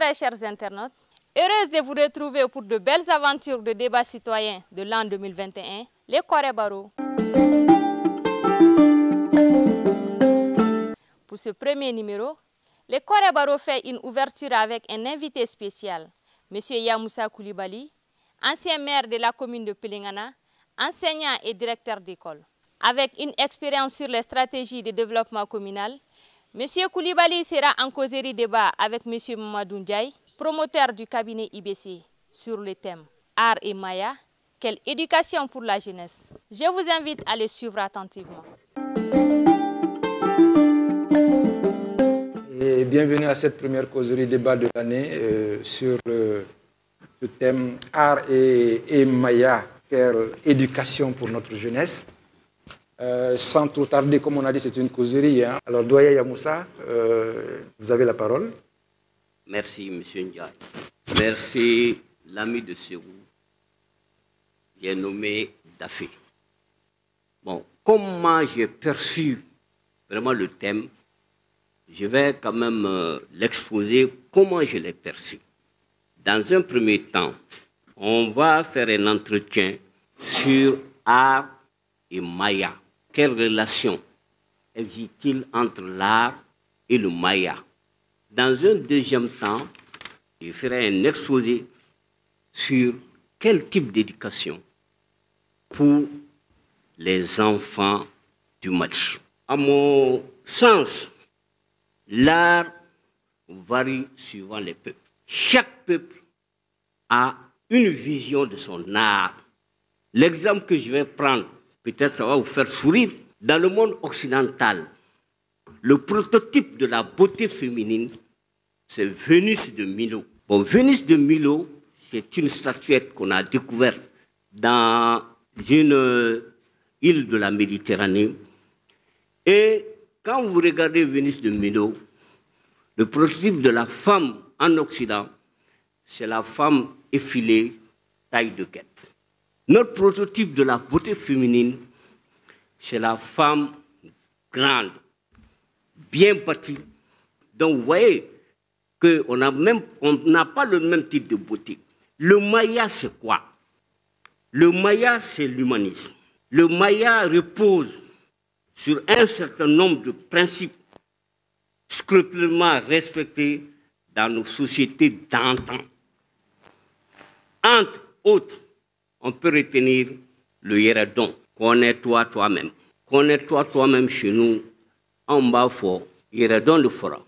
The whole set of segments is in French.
très chers internautes. Heureuse de vous retrouver pour de belles aventures de débat citoyen de l'an 2021, les Corée Barreau. Pour ce premier numéro, les Corée Barreau fait une ouverture avec un invité spécial, M. Yamoussa Koulibaly, ancien maire de la commune de Pelingana, enseignant et directeur d'école. Avec une expérience sur les stratégies de développement communal, M. Koulibaly sera en causerie débat avec M. Mamadou Ndiaye, promoteur du cabinet IBC, sur le thème Art et Maya, quelle éducation pour la jeunesse. Je vous invite à les suivre attentivement. Et bienvenue à cette première causerie débat de l'année sur le thème Art et Maya, quelle éducation pour notre jeunesse. Sans trop tarder, comme on a dit, c'est une causerie. Hein. Alors, Doyen Yamoussa, vous avez la parole. Merci, M. Ndiaye. Merci, l'ami de Serou. J'ai nommé Dafé. Bon, comment j'ai perçu vraiment le thème, je vais quand même l'exposer comment je l'ai perçu. Dans un premier temps, on va faire un entretien sur art et Maya. Quelle relation existe-t-il entre l'art et le Maya? Dans un deuxième temps, je ferai un exposé sur quel type d'éducation pour les enfants du match. À mon sens, l'art varie suivant les peuples. Chaque peuple a une vision de son art. L'exemple que je vais prendre, peut-être ça va vous faire sourire. Dans le monde occidental, le prototype de la beauté féminine, c'est Vénus de Milo. Bon, Vénus de Milo, c'est une statuette qu'on a découverte dans une île de la Méditerranée. Et quand vous regardez Vénus de Milo, le prototype de la femme en Occident, c'est la femme effilée, taille de guêpe. Notre prototype de la beauté féminine, c'est la femme grande, bien bâtie. Donc, vous voyez qu'on n'a pas le même type de beauté. Le Maya, c'est quoi? Le Maya, c'est l'humanisme. Le Maya repose sur un certain nombre de principes scrupuleusement respectés dans nos sociétés d'antan. Entre autres, on peut retenir le Yéredon. Connais-toi toi-même. Connais-toi toi-même chez nous. En bas fort, Yéredon de fora.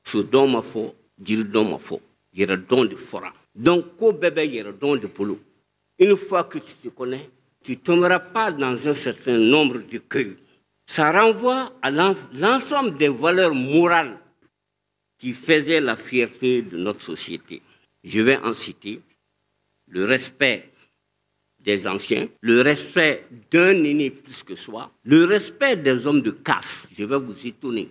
Sodon ma fort, Dirdon ma fort. Yéredon de fora. Donc, ko bébé Yéredon de polo. Une fois que tu te connais, tu ne tomberas pas dans un certain nombre de cueils. Ça renvoie à l'ensemble des valeurs morales qui faisaient la fierté de notre société. Je vais en citer le respect des anciens, le respect d'un aîné plus que soi, le respect des hommes de caste. Je vais vous étonner.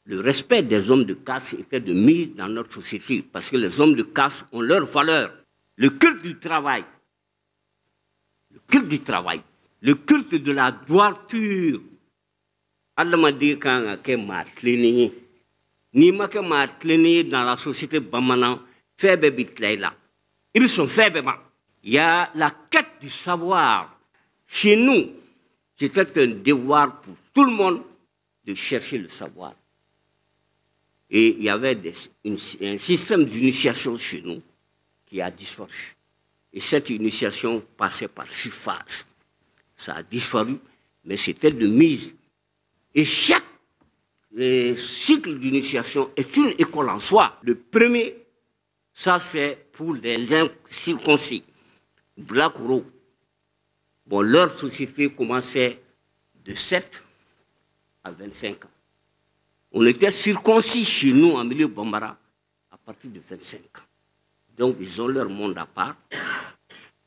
Le respect des hommes de caste était de mise dans notre société parce que les hommes de caste ont leurs valeurs. Le culte du travail, le culte du travail, le culte de la droiture. Allah m'a dit quand il ni ma que m'a dans la société bamana, faible bitlaïla. Ils sont faibles. Il y a la quête du savoir. Chez nous, c'était un devoir pour tout le monde de chercher le savoir. Et il y avait un système d'initiation chez nous qui a disparu. Et cette initiation passait par 6 phases. Ça a disparu, mais c'était de mise. Et chaque cycle d'initiation est une école en soi. Le premier, ça c'est pour les incirconcis. Black Row. Bon, leur société commençait de 7 à 25 ans. On était circoncis chez nous en milieu Bambara à partir de 25 ans. Donc, ils ont leur monde à part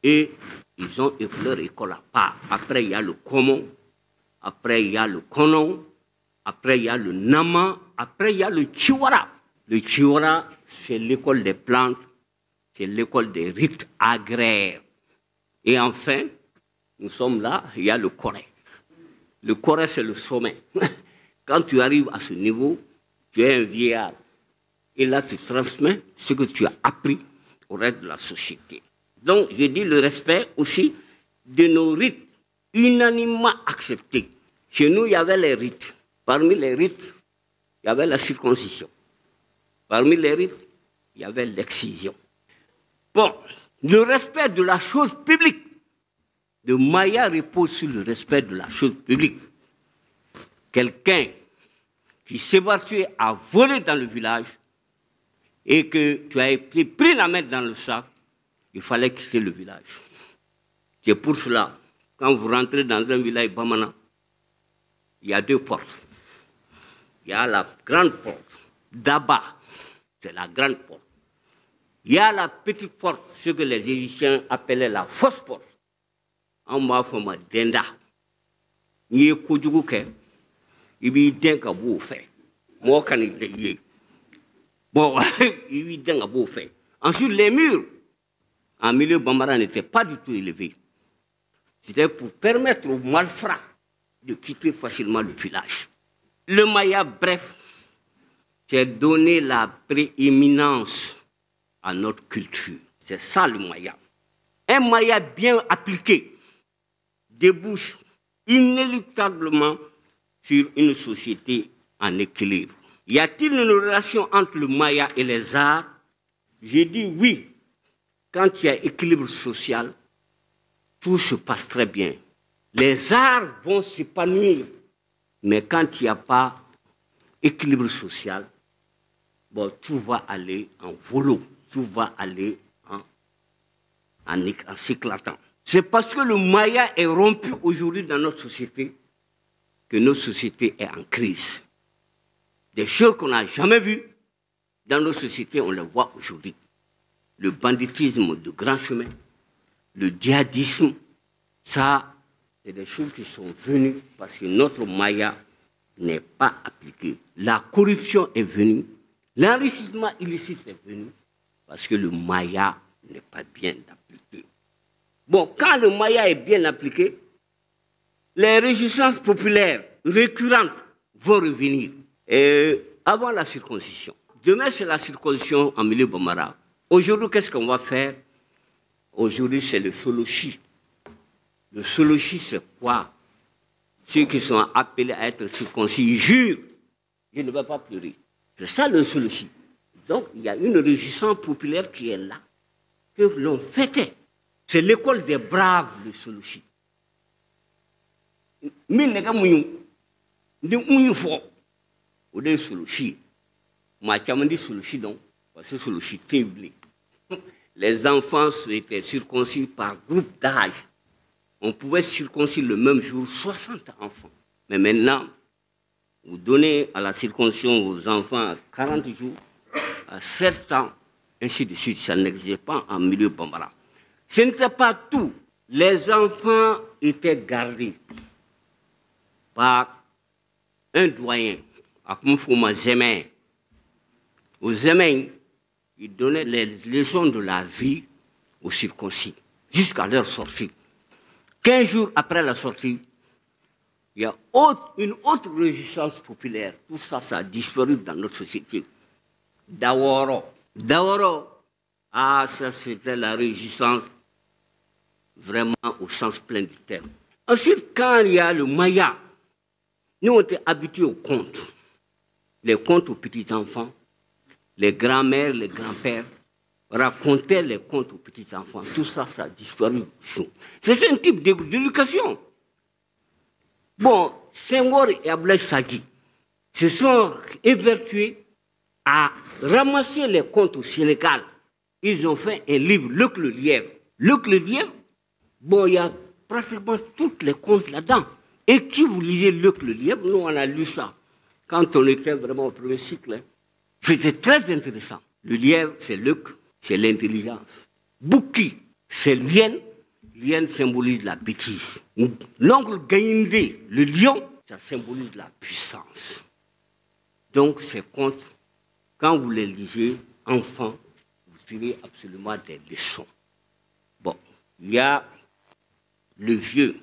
et ils ont leur école à part. Après, il y a le Komon, après, il y a le Konon, après, il y a le Nama, après, il y a le Chiwara. Le Chiwara, c'est l'école des plantes, c'est l'école des rites agraires. Et enfin, nous sommes là, il y a le Corée. Le Corée, c'est le sommet. Quand tu arrives à ce niveau, tu es un vieillard. Et là, tu transmets ce que tu as appris au reste de la société. Donc, je dis le respect aussi de nos rites unanimement acceptés. Chez nous, il y avait les rites. Parmi les rites, il y avait la circoncision. Parmi les rites, il y avait l'excision. Bon, le respect de la chose publique de Maya repose sur le respect de la chose publique. Quelqu'un qui s'évertuait à voler dans le village et que tu as été pris la main dans le sac, il fallait quitter le village. C'est pour cela, quand vous rentrez dans un village Bamana, il y a deux portes. Il y a la grande porte, d'Aba, c'est la grande porte. Il y a la petite porte, ce que les Égyptiens appelaient la fausse porte. En bas, il faut denda. Il y a Koudjouké, il y a des gens qui ont fait. Moi, quand il y a bon, il y a des gens qui ont fait. Ensuite, les murs, en milieu Bambara, n'étaient pas du tout élevés. C'était pour permettre aux malfrats de quitter facilement le village. Le Maya, bref, c'est donner la prééminence à notre culture. C'est ça le Maya. Un Maya bien appliqué débouche inéluctablement sur une société en équilibre. Y a-t-il une relation entre le Maya et les arts? J'ai dit oui. Quand il y a équilibre social, tout se passe très bien. Les arts vont s'épanouir. Mais quand il n'y a pas équilibre social, bon, tout va aller en volo, tout va aller en s'éclatant. C'est parce que le Maya est rompu aujourd'hui dans notre société que notre société est en crise. Des choses qu'on n'a jamais vues dans nos sociétés, on les voit aujourd'hui. Le banditisme de grand chemin, le djihadisme, ça, c'est des choses qui sont venues parce que notre Maya n'est pas appliqué. La corruption est venue, l'enrichissement illicite est venu parce que le Maya n'est pas bien appliqué. Bon, quand le Maya est bien appliqué, les résistances populaires récurrentes vont revenir. Et avant la circoncision. Demain, c'est la circoncision en milieu Bambara. Aujourd'hui, qu'est-ce qu'on va faire? Aujourd'hui, c'est le solochi. Le solochi, c'est quoi? Ceux qui sont appelés à être circoncis, ils jurent, je ne vais pas pleurer. C'est ça le solochi. Donc, il y a une résistance populaire qui est là, que l'on fêtait. C'est l'école des braves, le solochi. Mais les enfants étaient circoncis par groupe d'âge. On pouvait circoncire le même jour 60 enfants. Mais maintenant, vous donnez à la circoncision aux enfants à 40 jours, à 7 ans, ainsi de suite. Ça n'existait pas en milieu Bambara. Ce n'était pas tout. Les enfants étaient gardés par un doyen, à Kumfuma Zemen. Aux Zemen, ils donnaient les leçons de la vie aux circoncis, jusqu'à leur sortie. 15 jours après la sortie, il y a une autre résistance populaire. Tout ça, ça a disparu dans notre société. Daworo. Daworo, ah, ça c'était la résistance vraiment au sens plein du terme. Ensuite, quand il y a le Maya, nous on était habitués aux contes. Les contes aux petits-enfants, les grands-mères, les grands-pères racontaient les contes aux petits-enfants. Tout ça, ça a disparu. C'est un type d'éducation. Bon, Senghor et Ablaye Sadji se sont évertués à ramasser les contes au Sénégal. Ils ont fait un livre, Luc le Lièvre. Luc le Lièvre, bon, il y a pratiquement toutes les contes là-dedans. Et si vous lisez Luc le Lièvre, nous on a lu ça quand on était vraiment au premier cycle. Hein. C'était très intéressant. Le lièvre, c'est Luc, c'est l'intelligence. Bouki, c'est Lien. Lien symbolise la bêtise. L'oncle Gaïndé, le lion, ça symbolise la puissance. Donc ces contes, quand vous les lisez, enfants, vous tirez absolument des leçons. Bon, il y a le vieux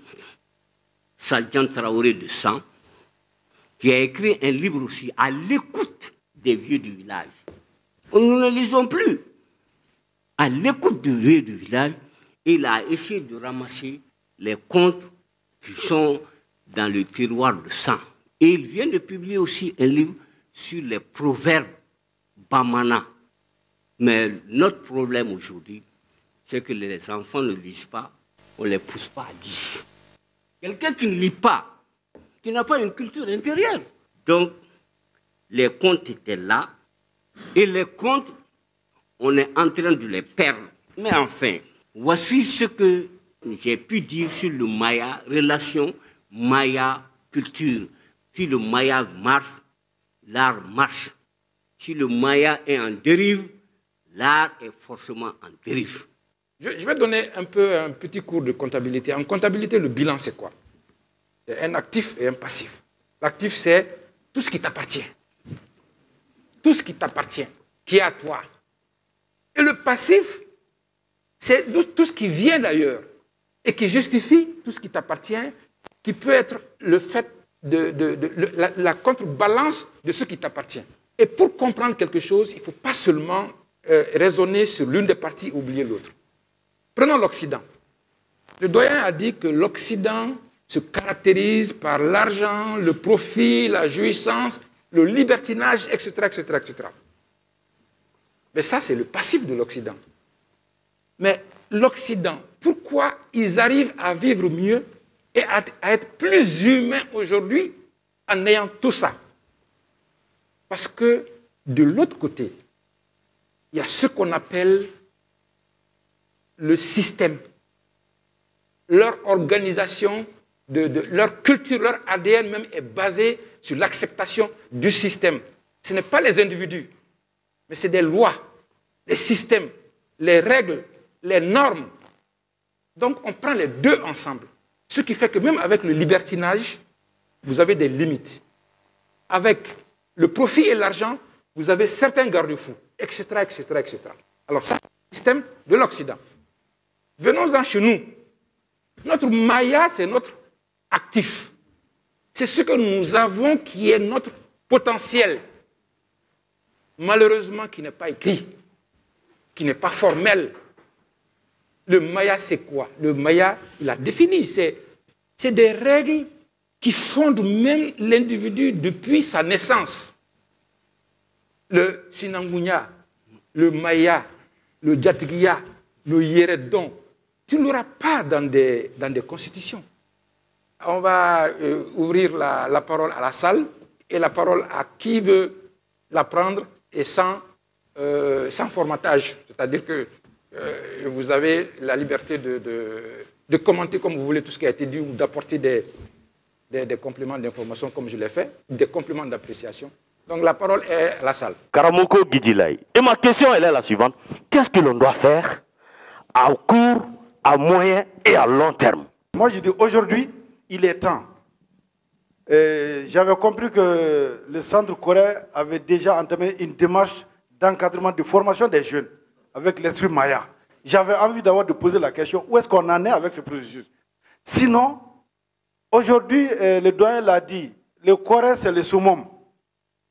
Sadjan Traoré de Sang, qui a écrit un livre aussi à l'écoute des vieux du village. nous ne lisons plus. À l'écoute du vieux du village, il a essayé de ramasser les contes qui sont dans le tiroir de sang. Et il vient de publier aussi un livre sur les proverbes bamana. Mais notre problème aujourd'hui, c'est que les enfants ne lisent pas, on ne les pousse pas à lire. Quelqu'un qui ne lit pas, qui n'a pas une culture intérieure. Donc, les contes étaient là, et les contes, on est en train de les perdre. Mais enfin, voici ce que j'ai pu dire sur le Maya, relation Maya-culture. Si le Maya marche, l'art marche. Si le Maya est en dérive, l'art est forcément en dérive. Je vais donner un petit cours de comptabilité. En comptabilité, le bilan, c'est quoi? C'est un actif et un passif. L'actif, c'est tout ce qui t'appartient. Tout ce qui t'appartient, qui est à toi. Et le passif, c'est tout ce qui vient d'ailleurs et qui justifie tout ce qui t'appartient, qui peut être le fait la contrebalance de ce qui t'appartient. Et pour comprendre quelque chose, il ne faut pas seulement raisonner sur l'une des parties et oublier l'autre. Prenons l'Occident. Le doyen a dit que l'Occident se caractérise par l'argent, le profit, la jouissance, le libertinage, etc., etc., etc. Mais ça, c'est le passif de l'Occident. Mais l'Occident, pourquoi ils arrivent à vivre mieux et à être plus humains aujourd'hui en ayant tout ça? Parce que de l'autre côté, il y a ce qu'on appelle le système. Leur organisation, leur culture, leur ADN même est basé sur l'acceptation du système. Ce n'est pas les individus, mais c'est des lois, les systèmes, les règles, les normes. Donc on prend les deux ensemble. Ce qui fait que même avec le libertinage, vous avez des limites. Avec le profit et l'argent, vous avez certains garde-fous, etc., etc., etc. Alors ça, c'est le système de l'Occident. Venons-en chez nous. Notre Maya, c'est notre actif. C'est ce que nous avons qui est notre potentiel. Malheureusement, qui n'est pas écrit, qui n'est pas formel. Le Maya, c'est quoi? Le Maya, il a défini. C'est des règles qui fondent même l'individu depuis sa naissance. Le Sinangunya, le Maya, le Djatgiya, le Yeredon, tu ne l'auras pas dans des constitutions. On va ouvrir la parole à la salle et la parole à qui veut la prendre et sans formatage. C'est-à-dire que vous avez la liberté de commenter comme vous voulez tout ce qui a été dit ou d'apporter des compléments d'information comme je l'ai fait, des compléments d'appréciation. Donc la parole est à la salle. Karamoko Guidilay. Et ma question elle est la suivante. Qu'est-ce que l'on doit faire à court, à moyen et à long terme? Moi je dis aujourd'hui, il est temps. J'avais compris que le Centre Corée avait déjà entamé une démarche d'encadrement, de formation des jeunes avec l'esprit Maya. J'avais envie d'avoir de poser la question, où est-ce qu'on en est avec ce processus? Sinon, aujourd'hui, le doyen l'a dit, le Corée c'est le summum.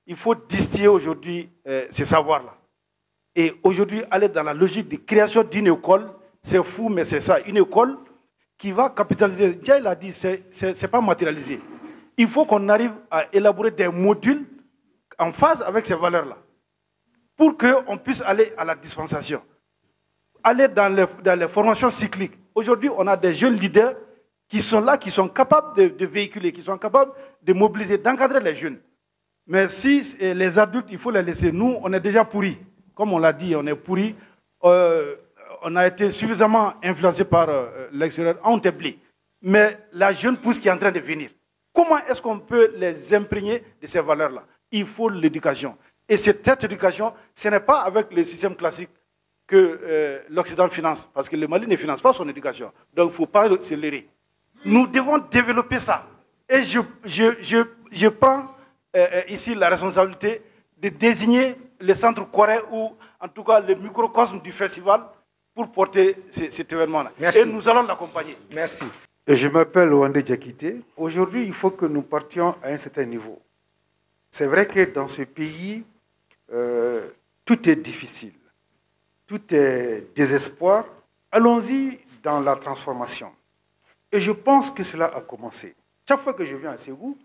Il faut distiller aujourd'hui ce savoir-là. Et aujourd'hui, aller dans la logique de création d'une école, c'est fou, mais c'est ça, une école qui va capitaliser. Déjà, il a dit, c'est pas matérialisé. Il faut qu'on arrive à élaborer des modules en phase avec ces valeurs-là, pour qu'on puisse aller à la dispensation, aller dans les formations cycliques. Aujourd'hui, on a des jeunes leaders qui sont là, qui sont capables de véhiculer, qui sont capables de mobiliser, d'encadrer les jeunes. Mais si les adultes, il faut les laisser. Nous, on est déjà pourris. Comme on l'a dit, on est pourris. On a été suffisamment influencé par l'extérieur, on t'oublie. Mais la jeune pousse qui est en train de venir, comment est-ce qu'on peut les imprégner de ces valeurs-là? Il faut l'éducation. Et cette éducation, ce n'est pas avec le système classique que l'Occident finance. Parce que le Mali ne finance pas son éducation. Donc, il ne faut pas se leurrer. Nous devons développer ça. Et je prends ici la responsabilité de désigner le centre Corée ou en tout cas le microcosme du festival pour porter cet événement-là. Et nous allons l'accompagner. Merci. Je m'appelle Wande Diakité. Aujourd'hui, il faut que nous partions à un certain niveau. C'est vrai que dans ce pays, tout est difficile, tout est désespoir. Allons-y dans la transformation. Et je pense que cela a commencé. Chaque fois que je viens à Ségou,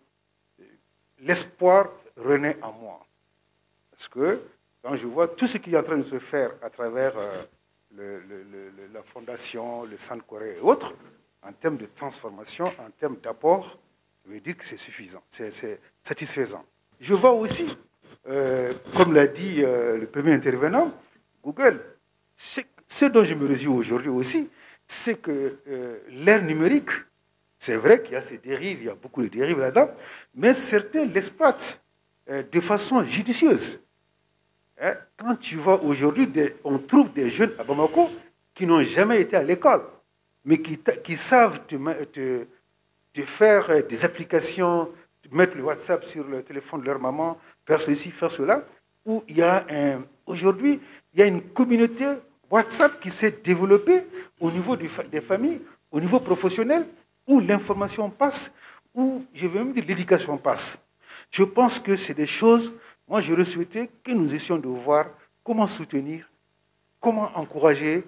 l'espoir renaît en moi. Parce que quand je vois tout ce qui est en train de se faire à travers la fondation, le Centre Corée et autres, en termes de transformation, en termes d'apport, je veux dire que c'est suffisant, c'est satisfaisant. Je vois aussi, comme l'a dit le premier intervenant, Google, ce dont je me réjouis aujourd'hui aussi, c'est que l'ère numérique, c'est vrai qu'il y a ces dérives, il y a beaucoup de dérives là-dedans, mais certains l'exploitent de façon judicieuse. Quand tu vois aujourd'hui, on trouve des jeunes à Bamako qui n'ont jamais été à l'école, mais qui savent te faire des applications, mettre le WhatsApp sur le téléphone de leur maman, faire ceci, faire cela, où il y a aujourd'hui, il y a une communauté WhatsApp qui s'est développée au niveau des familles, au niveau professionnel, où l'information passe, où, je veux même dire, l'éducation passe. Je pense que c'est des choses, moi j'aurais souhaité que nous essayons de voir comment soutenir, comment encourager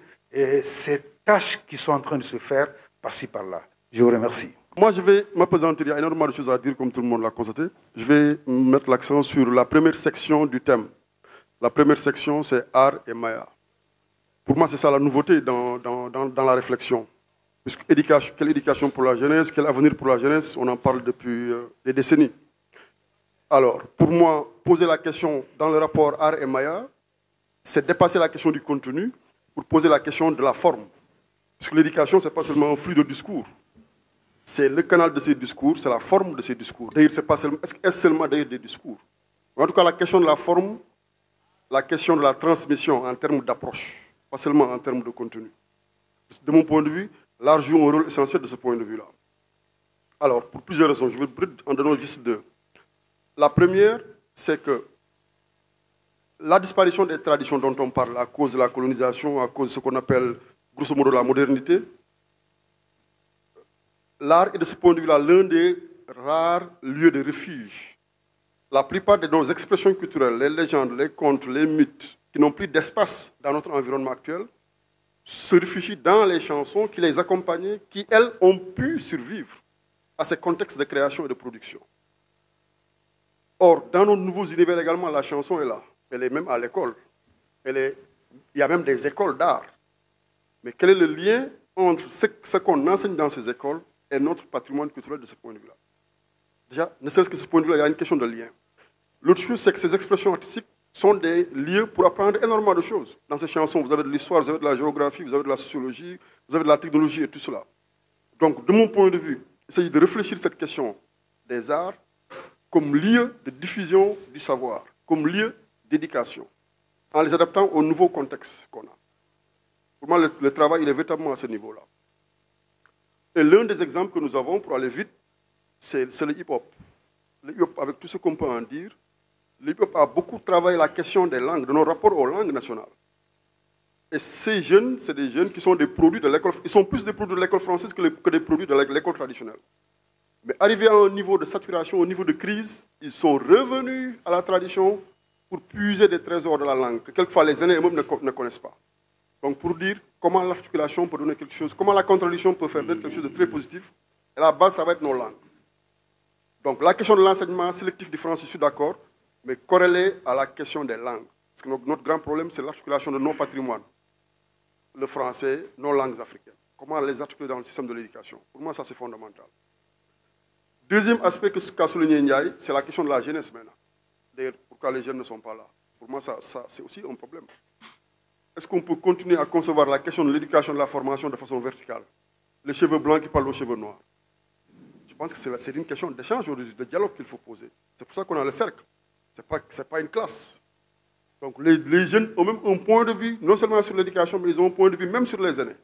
ces tâches qui sont en train de se faire par-ci, par-là. Je vous remercie. Moi, je vais m'apesantir, il y a énormément de choses à dire, comme tout le monde l'a constaté. Je vais mettre l'accent sur la première section du thème. La première section, c'est art et Maya. Pour moi, c'est ça la nouveauté dans la réflexion. Puisque quelle éducation pour la jeunesse, quel avenir pour la jeunesse, on en parle depuis des décennies. Alors, pour moi, poser la question dans le rapport art et Maya, c'est dépasser la question du contenu pour poser la question de la forme. Puisque l'éducation, ce n'est pas seulement un flux de discours. C'est le canal de ces discours, c'est la forme de ces discours. D'ailleurs, est-ce seulement d'ailleurs des discours? En tout cas, la question de la forme, la question de la transmission en termes d'approche, pas seulement en termes de contenu. De mon point de vue, l'art joue un rôle essentiel de ce point de vue-là. Alors, pour plusieurs raisons, je vais en donner juste deux. La première, c'est que la disparition des traditions dont on parle à cause de la colonisation, à cause de ce qu'on appelle, grosso modo, la modernité, l'art est de ce point de vue-là l'un des rares lieux de refuge. La plupart de nos expressions culturelles, les légendes, les contes, les mythes, qui n'ont plus d'espace dans notre environnement actuel, se réfugient dans les chansons qui les accompagnaient, qui, elles, ont pu survivre à ces contextes de création et de production. Or, dans nos nouveaux univers également, la chanson est là. Elle est même à l'école. Il y a même des écoles d'art. Mais quel est le lien entre ce qu'on enseigne dans ces écoles et notre patrimoine culturel de ce point de vue-là? Déjà, ne serait-ce que ce point de vue-là, il y a une question de lien. L'autre chose, c'est que ces expressions artistiques sont des lieux pour apprendre énormément de choses. Dans ces chansons, vous avez de l'histoire, vous avez de la géographie, vous avez de la sociologie, vous avez de la technologie et tout cela. Donc, de mon point de vue, il s'agit de réfléchir à cette question des arts comme lieu de diffusion du savoir, comme lieu d'éducation, en les adaptant au nouveau contexte qu'on a. Pour moi, le travail, il est véritablement à ce niveau-là. Et l'un des exemples que nous avons, pour aller vite, c'est le hip-hop. Le hip-hop, avec tout ce qu'on peut en dire, le hip-hop a beaucoup travaillé la question des langues, de nos rapports aux langues nationales. Et ces jeunes, c'est des jeunes qui sont des produits de l'école, ils sont plus des produits de l'école française que des produits de l'école traditionnelle. Mais arrivés à un niveau de saturation, au niveau de crise, ils sont revenus à la tradition pour puiser des trésors de la langue, que quelquefois les aînés eux-mêmes ne connaissent pas. Donc pour dire comment l'articulation peut donner quelque chose, comment la contradiction peut faire quelque chose de très positif, et la base, ça va être nos langues. Donc la question de l'enseignement sélectif du français, je suis d'accord, mais corrélé à la question des langues. Parce que notre grand problème, c'est l'articulation de nos patrimoines. Le français, nos langues africaines. Comment les articuler dans le système de l'éducation. Pour moi, ça, c'est fondamental. Deuxième aspect qu'a souligné Ndiaye, c'est la question de la jeunesse maintenant. D'ailleurs, pourquoi les jeunes ne sont pas là? Pour moi, ça c'est aussi un problème. Est-ce qu'on peut continuer à concevoir la question de l'éducation, de la formation de façon verticale? Les cheveux blancs qui parlent aux cheveux noirs. Je pense que c'est une question d'échange aujourd'hui, de dialogue qu'il faut poser. C'est pour ça qu'on a le cercle. Ce n'est pas une classe. Donc les jeunes ont même un point de vue, non seulement sur l'éducation, mais ils ont un point de vue même sur les aînés.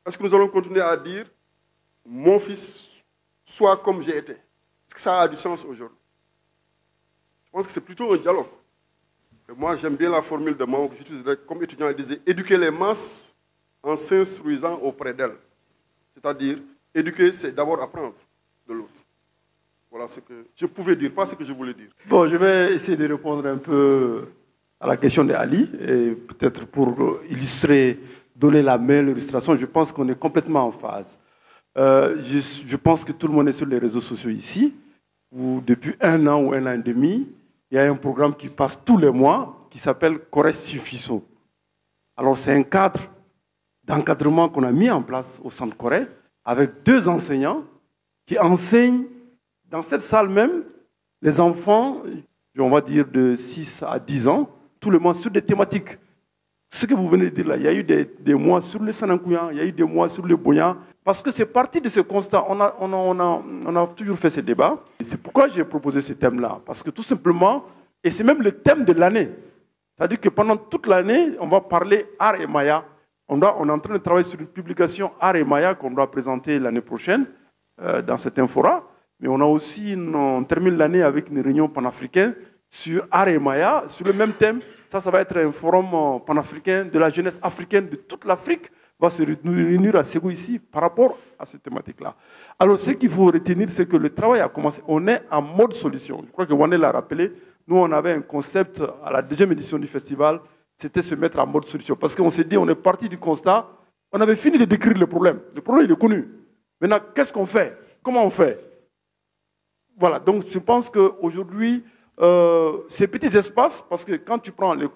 Est-ce que nous allons continuer à dire « mon fils soit comme j'ai été » Est-ce que ça a du sens aujourd'hui? Je pense que c'est plutôt un dialogue. Et moi, j'aime bien la formule de Mao que j'utiliserais comme étudiant. Il disait « éduquer les masses en s'instruisant auprès d'elles ». C'est-à-dire, éduquer, c'est d'abord apprendre de l'autre. Voilà ce que je pouvais dire, pas ce que je voulais dire. Bon, je vais essayer de répondre un peu à la question d'Ali, et peut-être pour illustrer, donner la meilleure illustration, je pense qu'on est complètement en phase. Je pense que tout le monde est sur les réseaux sociaux ici, où depuis 1 an ou 1 an et demi, il y a un programme qui passe tous les mois qui s'appelle Corée Suffiso. Alors c'est un cadre d'encadrement qu'on a mis en place au Centre Corée avec 2 enseignants qui enseignent dans cette salle même les enfants, on va dire de 6 à 10 ans, tous les mois sur des thématiques. Ce que vous venez de dire là, il y a eu des mois sur le Sanankouyan, il y a eu des mois sur le Boyan, parce que c'est parti de ce constat. On a toujours fait ce débat. C'est pourquoi j'ai proposé ce thème-là. Parce que tout simplement, et c'est même le thème de l'année. C'est-à-dire que pendant toute l'année, on va parler art et maya. On est en train de travailler sur une publication art et maya qu'on doit présenter l'année prochaine dans certains forats. Mais on a aussi, on termine l'année avec une réunion panafricaine sur art et maya, sur le même thème. Ça va être un forum panafricain de la jeunesse africaine de toute l'Afrique, va se réunir à Ségou ici par rapport à cette thématique-là. Alors, ce qu'il faut retenir, c'est que le travail a commencé. On est en mode solution. Je crois que Wané l'a rappelé. Nous, on avait un concept à la 2e édition du festival, c'était se mettre en mode solution. Parce qu'on s'est dit, on est parti du constat, on avait fini de décrire le problème. Le problème, il est connu. Maintenant, qu'est-ce qu'on fait? Comment on fait? Voilà, donc je pense qu'aujourd'hui, ces petits espaces, parce que quand tu prends le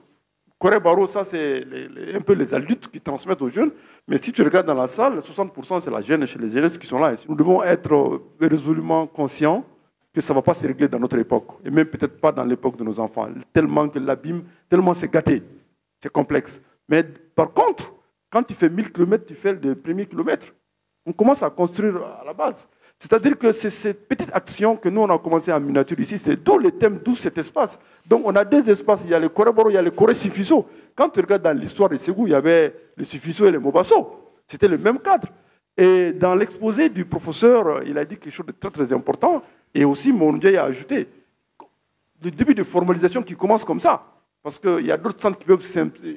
Corée Barreau, ça c'est un peu les adultes qui transmettent aux jeunes, mais si tu regardes dans la salle, 60% c'est la jeune chez les jeunes qui sont là. Nous devons être résolument conscients que ça ne va pas se régler dans notre époque, et même peut-être pas dans l'époque de nos enfants, tellement que l'abîme, tellement c'est gâté, c'est complexe. Mais par contre, quand tu fais 1000 km, tu fais le premier kilomètre. On commence à construire à la base. C'est-à-dire que c'est cette petite action que nous, on a commencé en miniature ici, c'est d'où le thème, d'où cet espace. Donc, on a 2 espaces, il y a le Corée Baro, il y a le Corée Suffiso. Quand tu regardes dans l'histoire de Ségou, il y avait le Suffiso et le Mobasso. C'était le même cadre. Et dans l'exposé du professeur, il a dit quelque chose de très, très important. Et aussi, Moundiaï a ajouté le début de formalisation qui commence comme ça. Parce qu'il y a d'autres centres qui peuvent...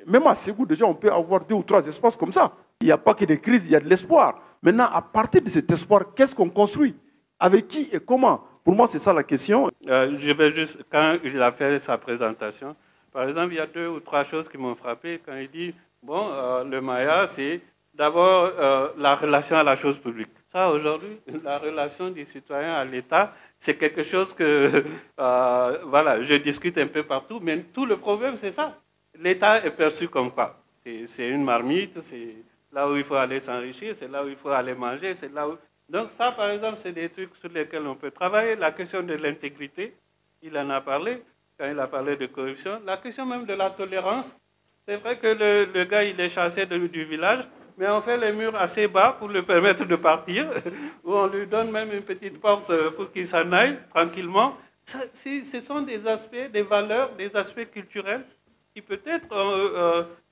Même à Ségou, déjà, on peut avoir 2 ou 3 espaces comme ça. Il n'y a pas que des crises, il y a de l'espoir. Maintenant, à partir de cet espoir, qu'est-ce qu'on construit? Avec qui et comment? Pour moi, c'est ça la question. Je vais juste, quand il a fait sa présentation, par exemple, il y a 2 ou 3 choses qui m'ont frappé. Quand il dit, bon, le Maya, c'est d'abord la relation à la chose publique. Ça, aujourd'hui, la relation du citoyen à l'État, c'est quelque chose que, voilà, je discute un peu partout, mais tout le problème, c'est ça. L'État est perçu comme quoi? C'est une marmite, c'est là où il faut aller s'enrichir, c'est là où il faut aller manger, c'est là où... Donc ça, par exemple, c'est des trucs sur lesquels on peut travailler. La question de l'intégrité, il en a parlé, quand il a parlé de corruption. La question même de la tolérance. C'est vrai que le gars, il est chassé du village, mais on fait les murs assez bas pour lui permettre de partir, ou on lui donne même une petite porte pour qu'il s'en aille tranquillement. Ce sont des aspects, des valeurs, des aspects culturels qui peut-être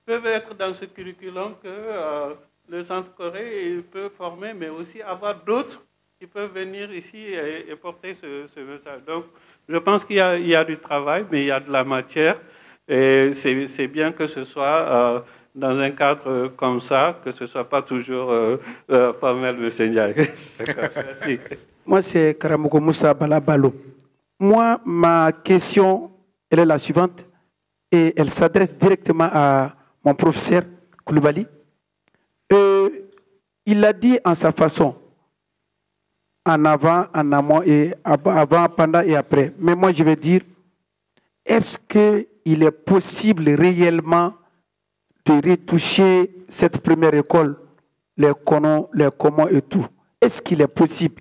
peuvent être dans ce curriculum que le Centre Corée peut former, mais aussi avoir d'autres qui peuvent venir ici et porter ce message. Donc, je pense qu'il y a du travail, mais il y a de la matière. Et c'est bien que ce soit dans un cadre comme ça, que ce ne soit pas toujours formel, M. Ndiaye. Merci. Moi, c'est Karamoko Moussa Balabalo. Moi, ma question, elle est la suivante, et elle s'adresse directement à mon professeur Koulibaly. Il l'a dit en sa façon, en avant, en amont, et avant, pendant et après. Mais moi, je vais dire, est-ce qu'il est possible réellement de retoucher cette première école, les colons, les communs et tout? Est-ce qu'il est possible?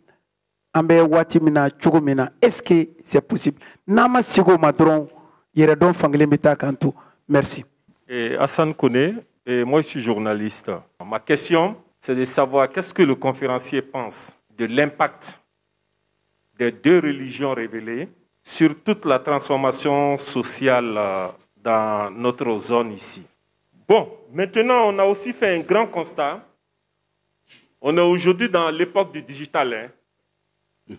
Est-ce que c'est possible? Nama Sigo Madron, Yeredon Fangle Meta Kantou. Merci. Hassan Kone, et moi je suis journaliste. Ma question, c'est de savoir qu'est-ce que le conférencier pense de l'impact des 2 religions révélées sur toute la transformation sociale dans notre zone ici. Bon, maintenant on a aussi fait un grand constat. On est aujourd'hui dans l'époque du digital. Hein.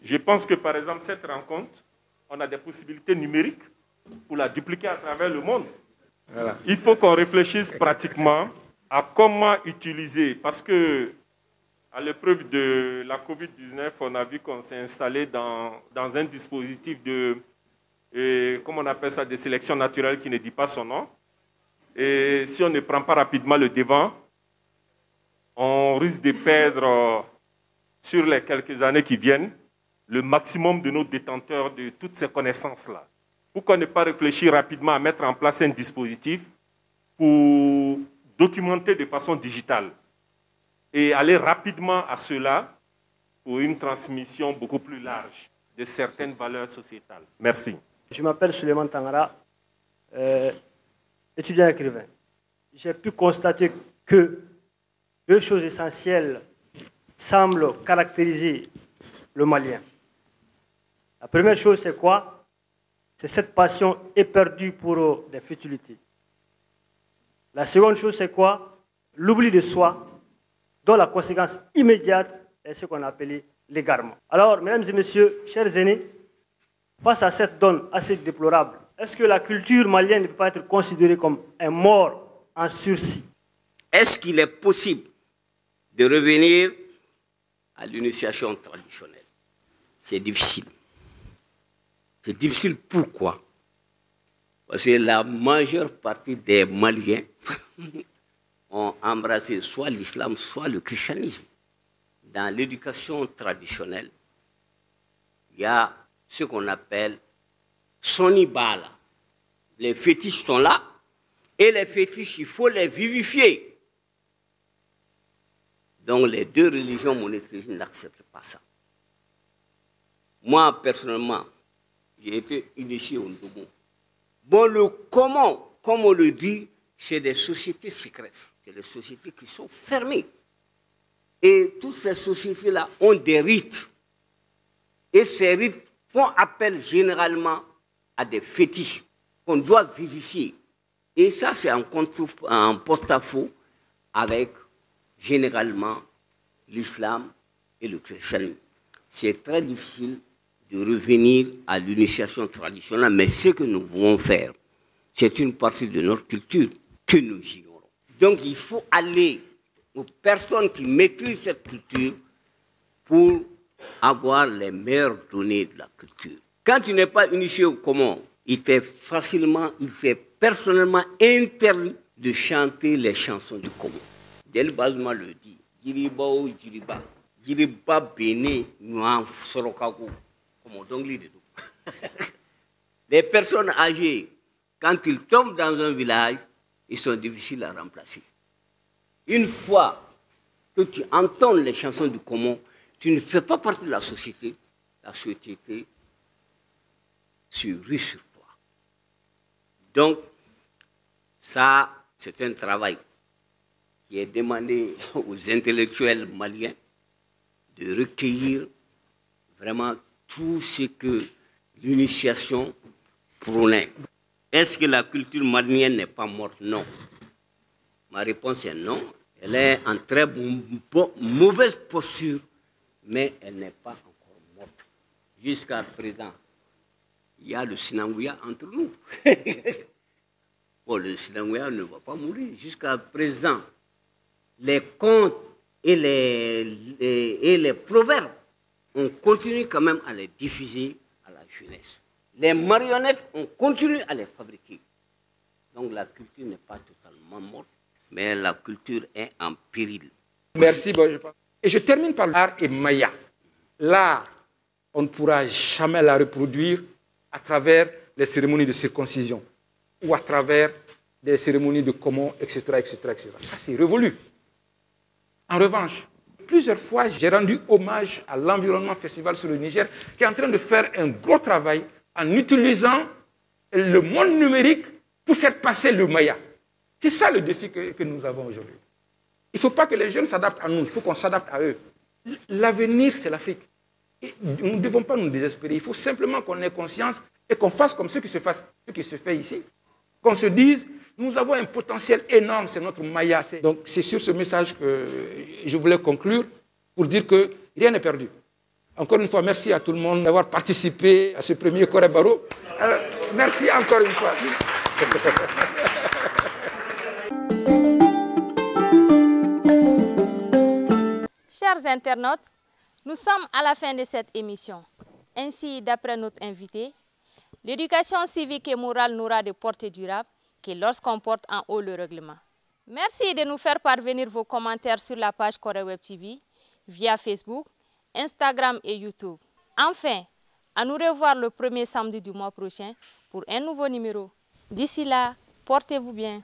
Je pense que par exemple cette rencontre, on a des possibilités numériques pour la dupliquer à travers le monde. Voilà. Il faut qu'on réfléchisse pratiquement à comment utiliser, parce que à l'épreuve de la COVID-19, on a vu qu'on s'est installé dans un dispositif de comme on appelle ça, de sélection naturelle qui ne dit pas son nom. Et si on ne prend pas rapidement le devant, on risque de perdre sur les quelques années qui viennent le maximum de nos détenteurs de toutes ces connaissances-là. Pourquoi ne pas réfléchir rapidement à mettre en place un dispositif pour documenter de façon digitale et aller rapidement à cela pour une transmission beaucoup plus large de certaines valeurs sociétales. Merci. Je m'appelle Suleiman Tangara, étudiant écrivain. J'ai pu constater que deux choses essentielles semblent caractériser le Malien. La première chose, c'est quoi? C'est cette passion éperdue pour des futilités. La seconde chose, c'est quoi? L'oubli de soi, dont la conséquence immédiate est ce qu'on appelle l'égarement. Alors, mesdames et messieurs, chers aînés, face à cette donne assez déplorable, est-ce que la culture malienne ne peut pas être considérée comme un mort en sursis? Est-ce qu'il est possible de revenir à l'initiation traditionnelle? C'est difficile. C'est difficile pourquoi? Parce que la majeure partie des Maliens ont embrassé soit l'islam, soit le christianisme. Dans l'éducation traditionnelle, il y a ce qu'on appelle sonibala. Les fétiches sont là, et les fétiches, il faut les vivifier. Donc les deux religions monothéistes n'acceptent pas ça. Moi, personnellement, j'ai été initié au Ndomo. Bon, le comment, comme on le dit, c'est des sociétés secrètes. C'est des sociétés qui sont fermées. Et toutes ces sociétés-là ont des rites. Et ces rites font appel généralement à des fétiches qu'on doit vivifier. Et ça, c'est en porte-à-faux avec généralement l'islam et le christianisme. C'est très difficile de revenir à l'initiation traditionnelle, mais ce que nous voulons faire, c'est une partie de notre culture que nous ignorons. Donc il faut aller aux personnes qui maîtrisent cette culture pour avoir les meilleures données de la culture. Quand tu n'es pas initié au comment, il t'est personnellement interdit de chanter les chansons du comment. Del Bazma le dit, Diriba ou Diriba, Diriba Béné, Nouan Sorokago. Les personnes âgées, quand ils tombent dans un village, ils sont difficiles à remplacer. Une fois que tu entends les chansons du commun, tu ne fais pas partie de la société se rue sur toi. Donc, ça, c'est un travail qui est demandé aux intellectuels maliens de recueillir vraiment tout ce que l'initiation prônait. Est-ce que la culture malienne n'est pas morte? Non. Ma réponse est non. Elle est en très mauvaise posture, mais elle n'est pas encore morte. Jusqu'à présent, il y a le Sinangouya entre nous. Bon, le Sinangouya ne va pas mourir. Jusqu'à présent, les contes et les proverbes, on continue quand même à les diffuser à la jeunesse. Les marionnettes, on continue à les fabriquer. Donc la culture n'est pas totalement morte, mais la culture est en péril. Merci. Et je termine par l'art et Maya. L'art, on ne pourra jamais la reproduire à travers les cérémonies de circoncision ou à travers des cérémonies de comment, etc., etc., etc. Ça, c'est révolu. En revanche, plusieurs fois, j'ai rendu hommage à l'Environnement Festival sur le Niger, qui est en train de faire un gros travail en utilisant le monde numérique pour faire passer le Maya. C'est ça le défi que nous avons aujourd'hui. Il ne faut pas que les jeunes s'adaptent à nous, il faut qu'on s'adapte à eux. L'avenir, c'est l'Afrique. Et nous ne devons pas nous désespérer. Il faut simplement qu'on ait conscience et qu'on fasse comme ce qui se fait ici. Qu'on se dise, nous avons un potentiel énorme, c'est notre Maya. Donc c'est sur ce message que je voulais conclure pour dire que rien n'est perdu. Encore une fois, merci à tout le monde d'avoir participé à ce premier Corée Barreau. Alors, merci encore une fois. Chers internautes, nous sommes à la fin de cette émission. Ainsi, d'après notre invité, L'éducation civique et morale n'aura de portée durable que lorsqu'on porte en haut le règlement. Merci de nous faire parvenir vos commentaires sur la page Corée Web TV, via Facebook, Instagram et YouTube. Enfin, à nous revoir le premier samedi du mois prochain pour un nouveau numéro. D'ici là, portez-vous bien.